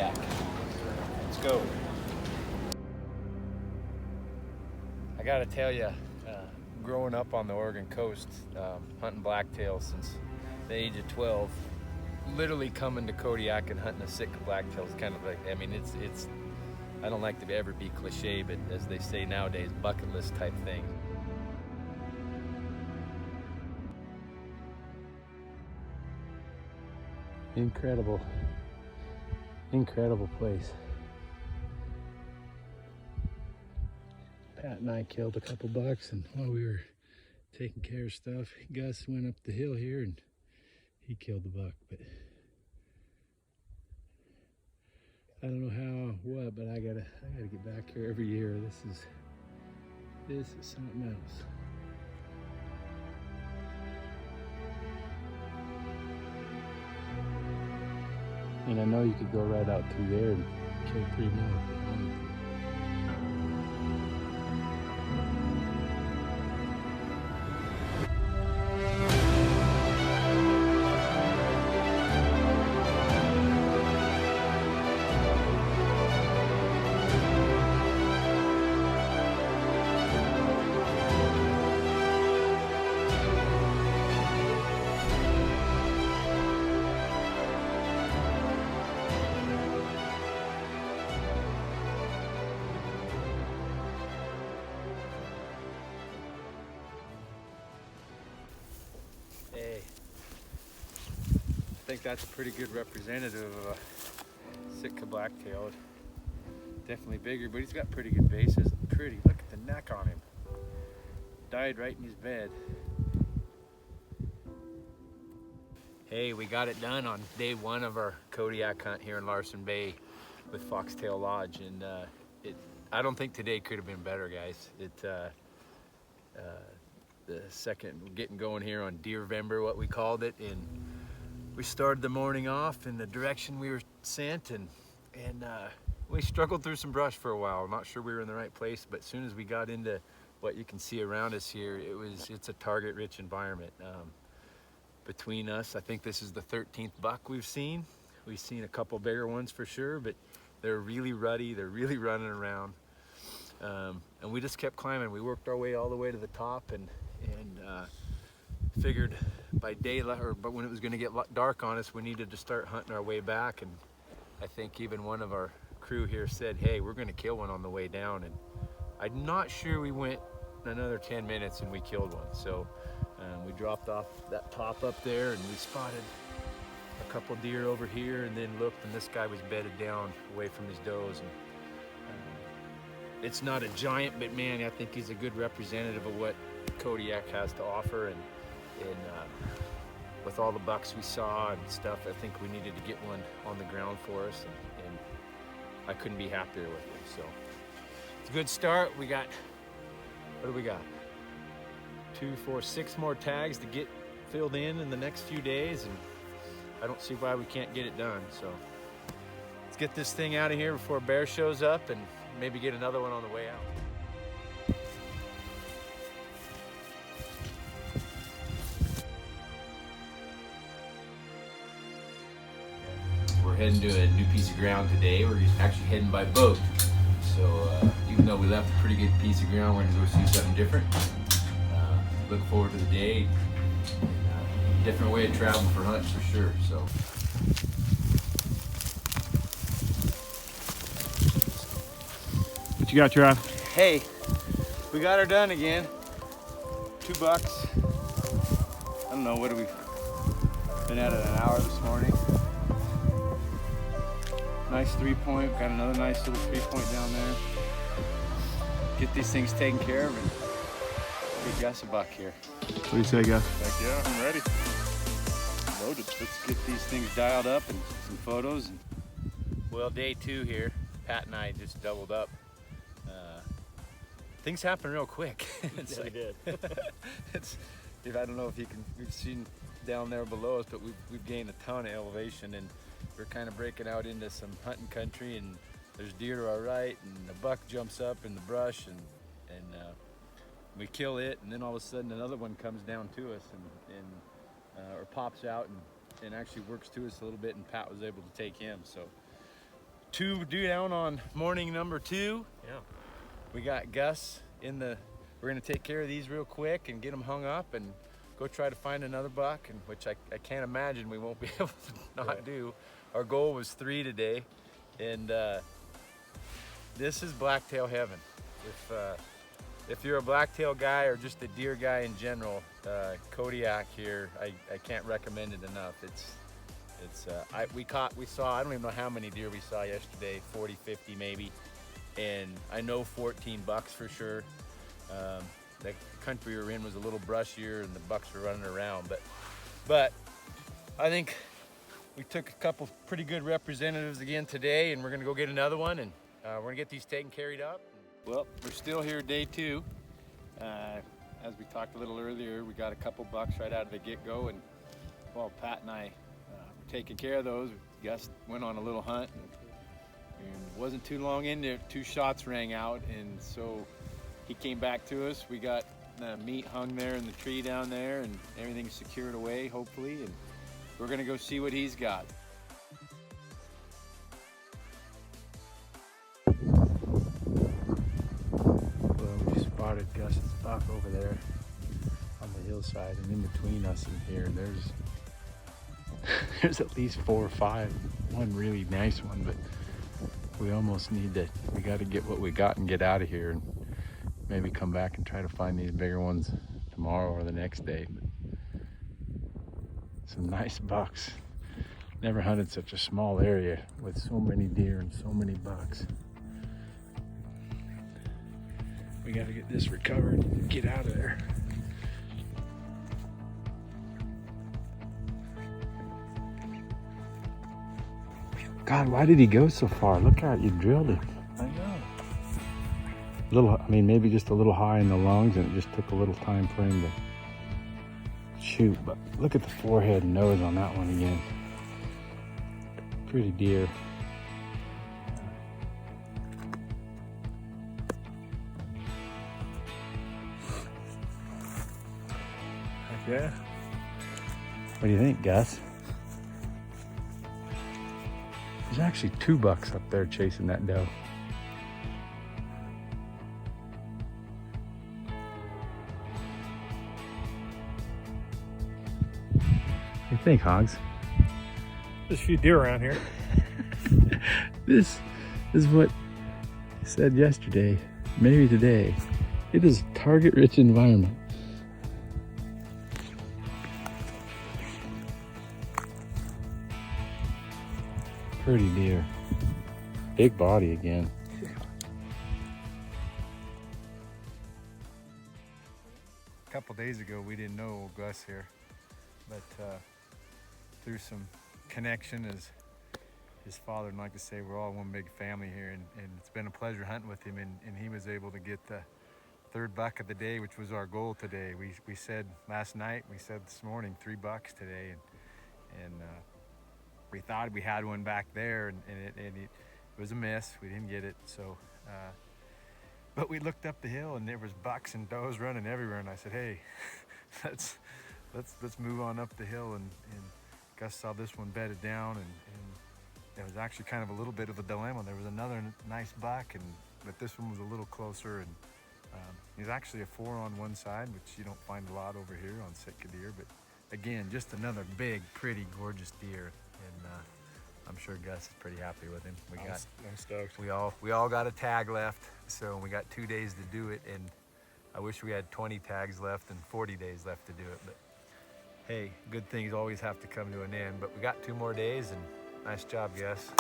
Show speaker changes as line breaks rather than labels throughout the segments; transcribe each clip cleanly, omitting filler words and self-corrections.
Kodiak. Let's go. I gotta tell you, growing up on the Oregon coast, hunting blacktail since the age of 12, literally coming to Kodiak and hunting a Sitka blacktail is kind of like, I mean, it's I don't like to ever be cliche, but as they say nowadays, bucket list type thing. Incredible place. Pat and I killed a couple bucks, and while we were taking care of stuff, Gus went up the hill here and he killed the buck. But I don't know but I gotta get back here every year. This is something else. And I know you could go right out through there and kill 3 more. Hey, I think that's a pretty good representative of a Sitka blacktail. Definitely bigger, but he's got pretty good bases. Pretty, look at the neck on him. Died right in his bed. Hey, we got it done on day 1 of our Kodiak hunt here in Larsen Bay with Foxtail Lodge, and I don't think today could have been better, guys. The second getting going here on Deervember, what we called it, and we started the morning off in the direction we were sent, and we struggled through some brush for a while. I'm not sure we were in the right place, but as soon as we got into what you can see around us here, it's a target-rich environment. Between us, I think this is the 13th buck we've seen. We've seen a couple bigger ones for sure, but they're really ruddy. They're really running around, and we just kept climbing. We worked our way all the way to the top, and figured by daylight, but when it was going to get dark on us, we needed to start hunting our way back. And I think even one of our crew here said, hey, we're going to kill one on the way down. And I'm not sure we went another 10 minutes and we killed one. So we dropped off that top up there, and we spotted a couple deer over here, and then looked, and this guy was bedded down away from his does. And it's not a giant, but man, I think he's a good representative of what Kodiak has to offer, and with all the bucks we saw and stuff, I think we needed to get one on the ground for us, and I couldn't be happier with him. So it's a good start. We got, what do we got? 2, 4, 6 more tags to get filled in the next few days, and I don't see why we can't get it done. So let's get this thing out of here before a bear shows up, and maybe get another one on the way out. We're heading to a new piece of ground today. We're actually heading by boat. So even though we left a pretty good piece of ground, we're gonna go see something different. Look forward to the day. Different way of traveling for hunts for sure. So. What you got, Trav? Hey, we got her done again. 2 bucks. I don't know, what have we been at it an hour this morning. Nice 3-point, got another nice little 3-point down there. Get these things taken care of and get Gus a buck here. What do you say, Gus?
Heck yeah, I'm ready. Loaded.
Let's get these things dialed up and some photos. Well, day 2 here. Pat and I just doubled up. Things happen real quick. It's
yeah,
like,
did.
I don't know if we've seen down there below us, but we've gained a ton of elevation, and we're kind of breaking out into some hunting country, and there's deer to our right, and the buck jumps up in the brush, and we kill it, and then all of a sudden another one comes down to us or pops out and actually works to us a little bit, and Pat was able to take him. So two down on morning number 2.
Yeah.
We got Gus in the, we're gonna take care of these real quick and get them hung up and go try to find another buck, and which I can't imagine we won't be able to not do. Our goal was 3 today, and this is blacktail heaven. If you're a blacktail guy or just a deer guy in general, Kodiak here, I can't recommend it enough. We saw, I don't even know how many deer we saw yesterday, 40, 50 maybe, and I know 14 bucks for sure. The country we were in was a little brushier and the bucks were running around, but I think we took a couple pretty good representatives again today, and we're gonna go get another one, and we're gonna get these taken carried up. Well, we're still here day 2. As we talked a little earlier, we got a couple bucks right out of the get-go, and while Pat and I were taking care of those, Gus went on a little hunt, and wasn't too long in there, 2 shots rang out, and so he came back to us. We got meat hung there in the tree down there, and everything's secured away, hopefully, and we're gonna go see what he's got. Spotted Gus's buck over there on the hillside, and in between us and here there's at least 4 or 5. One really nice one, but we almost need to, we got to get what we got and get out of here, and maybe come back and try to find these bigger ones tomorrow or the next day. But some nice bucks. Never hunted such a small area with so many deer and so many bucks. We got to get this recovered and get out of there. God, why did he go so far? Look out, you drilled him.
I know.
I mean, maybe just a little high in the lungs, and it just took a little time for him to shoot. But look at the forehead and nose on that one again. Pretty deer.
Yeah.
What do you think, Gus? There's actually 2 bucks up there chasing that doe. What do you think, Hogs?
There's a few deer around here.
This is what I said yesterday, maybe today. It is a target-rich environment. Pretty deer. Big body again. A couple days ago, we didn't know old Gus here, but through some connection, as his father would like to say, we're all one big family here, and it's been a pleasure hunting with him, and he was able to get the 3rd buck of the day, which was our goal today. We said last night, we said this morning, 3 bucks today, and we thought we had one back there, and it was a miss. We didn't get it. So, but we looked up the hill, and there was bucks and does running everywhere. And I said, "Hey, let's move on up the hill." And Gus saw this one bedded down, and it was actually kind of a little bit of a dilemma. There was another nice buck, but this one was a little closer, and he's actually a 4 on one side, which you don't find a lot over here on Sitka deer. But again, just another big, pretty, gorgeous deer. And I'm sure Gus is pretty happy with him.
I'm stoked.
We all got a tag left, so we got 2 days to do it, and I wish we had 20 tags left and 40 days left to do it. But hey, good things always have to come to an end. But we got 2 more days, and nice job, Gus.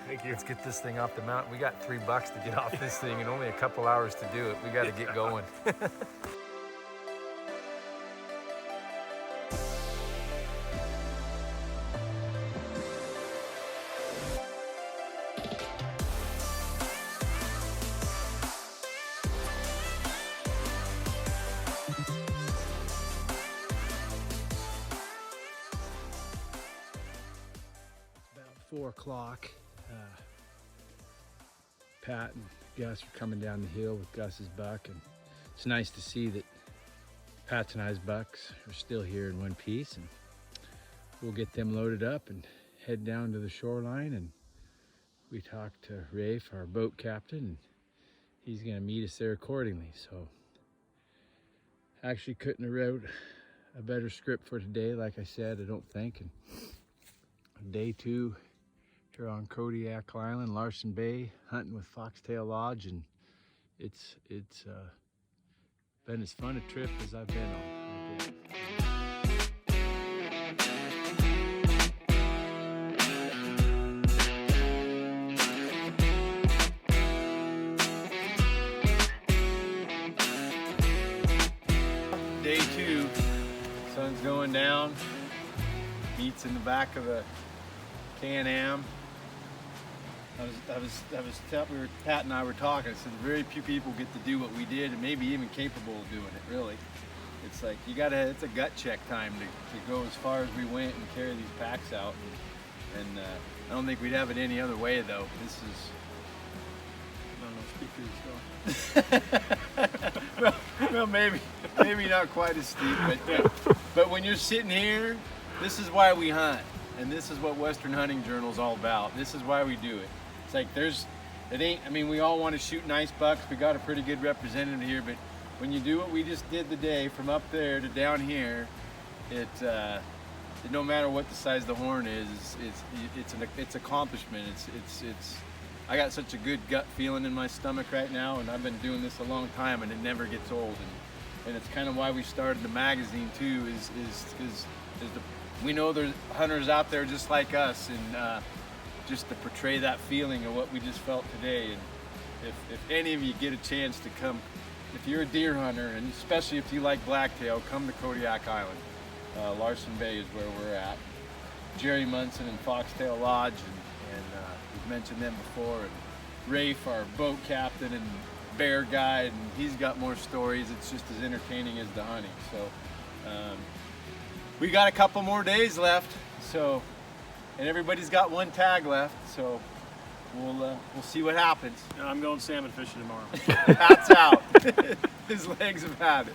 Thank you.
Let's get this thing off the mountain. We got 3 bucks to get off this thing, and only a couple hours to do it. We got to get going. About 4 o'clock. Pat and Gus are coming down the hill with Gus's buck, and it's nice to see that Pat's and I's bucks are still here in one piece, and we'll get them loaded up and head down to the shoreline, and we talked to Rafe, our boat captain, and he's gonna meet us there accordingly. So actually couldn't have wrote a better script for today, like I said, I don't think. And day 2 here on Kodiak Island, Larson Bay, hunting with Foxtail Lodge, and it's been as fun a trip as I've been on. Day 2, sun's going down, meets in the back of a Can-Am. Pat and I were talking. I said very few people get to do what we did, and maybe even capable of doing it. Really, it's like it's a gut check time to go as far as we went and carry these packs out. And I don't think we'd have it any other way, though. This is. I don't know, speak for yourself. well, maybe not quite as steep, but when you're sitting here, this is why we hunt, and this is what Western Hunting Journal's all about. This is why we do it. It's like I mean, we all want to shoot nice bucks. We got a pretty good representative here, but when you do what we just did today, from up there to down here, no matter what the size of the horn is, it's accomplishment. I got such a good gut feeling in my stomach right now, and I've been doing this a long time, and it never gets old. And it's kind of why we started the magazine too. We know there's hunters out there just like us, and just to portray that feeling of what we just felt today. And if any of you get a chance to come, if you're a deer hunter, and especially if you like blacktail, come to Kodiak Island. Larson Bay is where we're at. Jerry Munson and Foxtail Lodge, and we've mentioned them before. And Rafe, our boat captain and bear guide, and he's got more stories. It's just as entertaining as the hunting. So we got a couple more days left. And everybody's got one tag left, so we'll see what happens.
And I'm going salmon fishing tomorrow.
Pat's out. His legs have had it.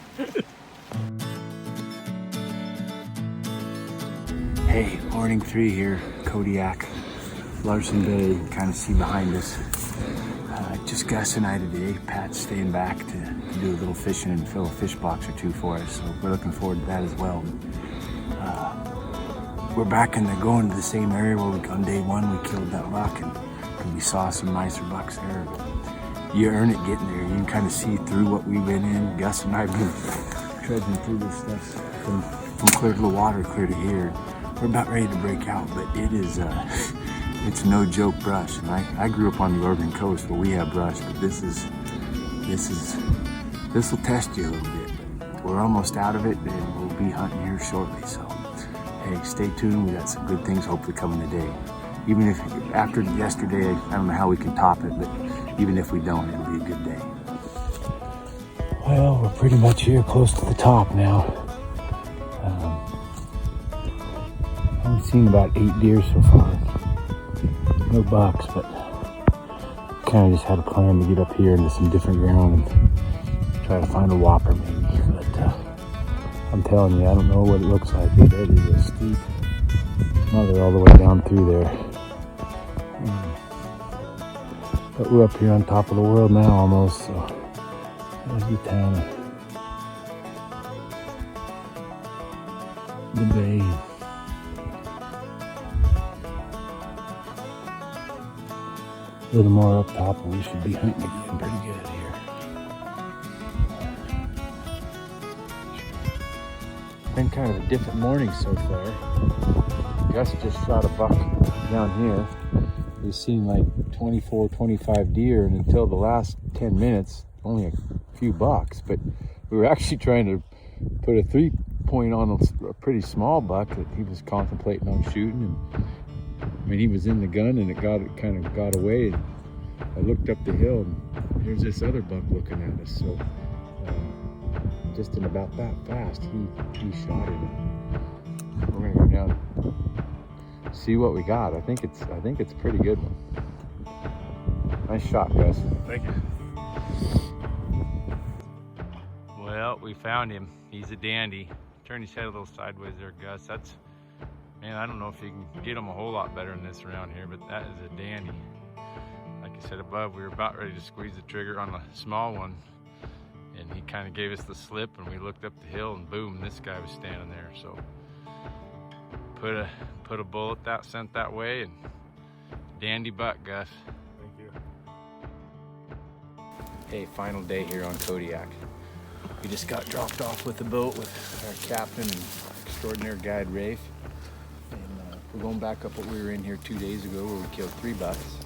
Hey, morning 3 here, Kodiak, Larson Bay. You can kind of see behind us. Just Gus and I today. Pat's staying back to do a little fishing and fill a fish box or 2 for us, so we're looking forward to that as well. We're back going to the same area where on day 1 we killed that buck, and we saw some nicer bucks there. You earn it getting there. You can kind of see through what we've been in. Gus and I have been trudging through this stuff from clear to the water, clear to here. We're about ready to break out, but it is it's no joke brush. And I grew up on the Oregon coast where we have brush, but this will test you a little bit. But we're almost out of it, and we'll be hunting here shortly. So. Hey, stay tuned. We got some good things hopefully coming today. Even if after yesterday, I don't know how we can top it, but even if we don't, it'll be a good day. Well, we're pretty much here close to the top now. I've seen about 8 deer so far. No bucks, but kind of just had a plan to get up here into some different ground and try to find a whopper maybe. But I'm telling you, I don't know what it looks like. It is a steep mother all the way down through there. But we're up here on top of the world now almost, so there's the town of the bay. A little more up top and we should be hunting again pretty good here. Been kind of a different morning so far. Gus just shot a buck down here. We've seen like 24, 25 deer, and until the last 10 minutes, only a few bucks. But we were actually trying to put a 3-point on a pretty small buck that he was contemplating on shooting. And I mean, he was in the gun, and it kind of got away. And I looked up the hill, and here's this other buck looking at us. So just in about that fast, he shot it. We're gonna go down, see what we got. I think it's a pretty good one. Nice shot, Gus.
Thank you.
Well, we found him. He's a dandy. Turn his head a little sideways there, Gus. Man, I don't know if you can get him a whole lot better than this around here, but that is a dandy. like I said above, we were about ready to squeeze the trigger on the small one, and he kind of gave us the slip, and we looked up the hill, and boom, this guy was standing there. So put a bullet sent that way, and dandy buck, Gus.
Thank you.
Hey, final day here on Kodiak. We just got dropped off with the boat with our captain and extraordinary guide, Rafe. And we're going back up what we were in here 2 days ago where we killed 3 bucks.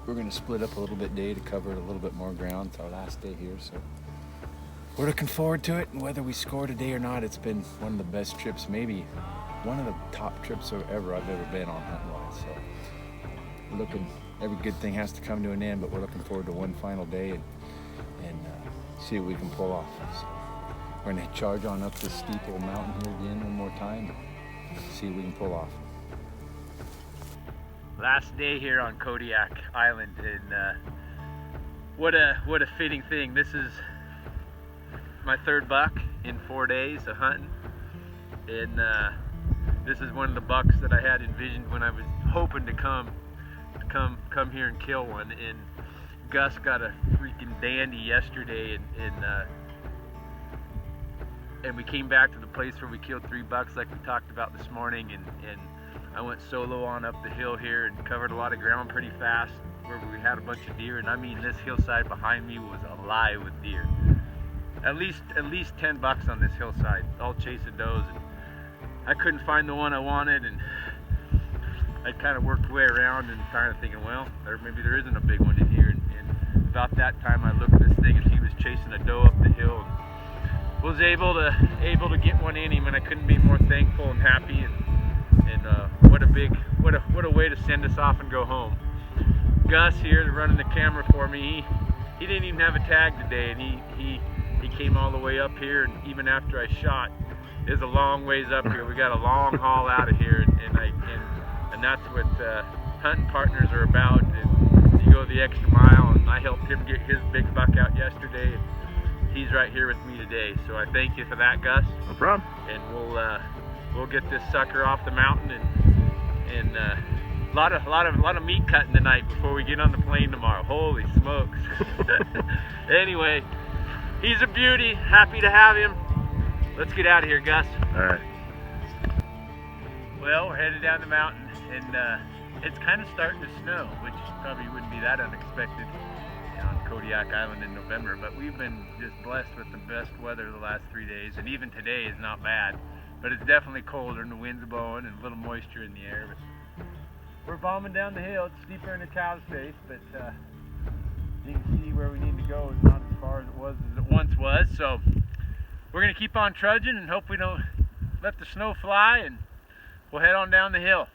We're gonna split up a little bit day to cover a little bit more ground. It's our last day here, so we're looking forward to it. And whether we score today or not, it's been one of the best trips, maybe one of the top trips I've ever been on hunting-wise. So we're looking, every good thing has to come to an end, but we're looking forward to one final day and see what we can pull off. So we're gonna charge on up this steep old mountain here again one more time and see what we can pull off. Last day here on Kodiak Island, and what a fitting thing. This is my 3rd buck in 4 days of hunting, and this is one of the bucks that I had envisioned when I was hoping to come here and kill one. And Gus got a freaking dandy yesterday, and we came back to the place where we killed 3 bucks like we talked about this morning, and I went solo on up the hill here and covered a lot of ground pretty fast where we had a bunch of deer. And I mean, this hillside behind me was alive with deer. At least 10 bucks on this hillside, all chasing does. And I couldn't find the one I wanted, and I kind of worked way around and kind of thinking, well, maybe there isn't a big one in here. And about that time, I looked at this thing, and he was chasing a doe up the hill, and was able to get one in him, and I couldn't be more thankful and happy. And what a way to send us off and go home. Gus here running the camera for me. He didn't even have a tag today, and he came all the way up here, and even after I shot, there's a long ways up here. We got a long haul out of here, and that's what hunting partners are about. And you go the extra mile, and I helped him get his big buck out yesterday, and he's right here with me today. So I thank you for that, Gus.
No problem.
And we'll get this sucker off the mountain, and a lot of meat cutting tonight before we get on the plane tomorrow. Holy smokes! Anyway, he's a beauty. Happy to have him. Let's get out of here, Gus.
All right.
Well, we're headed down the mountain, and it's kind of starting to snow, which probably wouldn't be that unexpected on Kodiak Island in November. But we've been just blessed with the best weather the last 3 days, and even today is not bad. But it's definitely colder, and the wind's blowing, and a little moisture in the air. But we're bombing down the hill. It's steeper in the cow's face, but you can see where we need to go is not as far as it once was. So we're gonna keep on trudging and hope we don't let the snow fly, and we'll head on down the hill.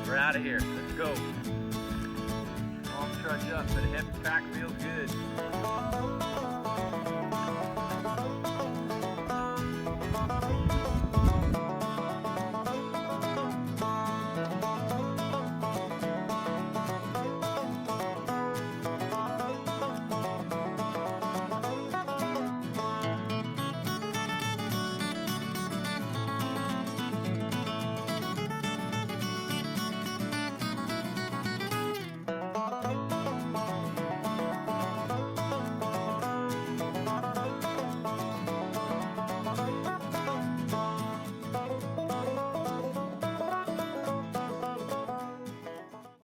We're out of here. Let's go. Long trudge up, but a heavy pack feels good.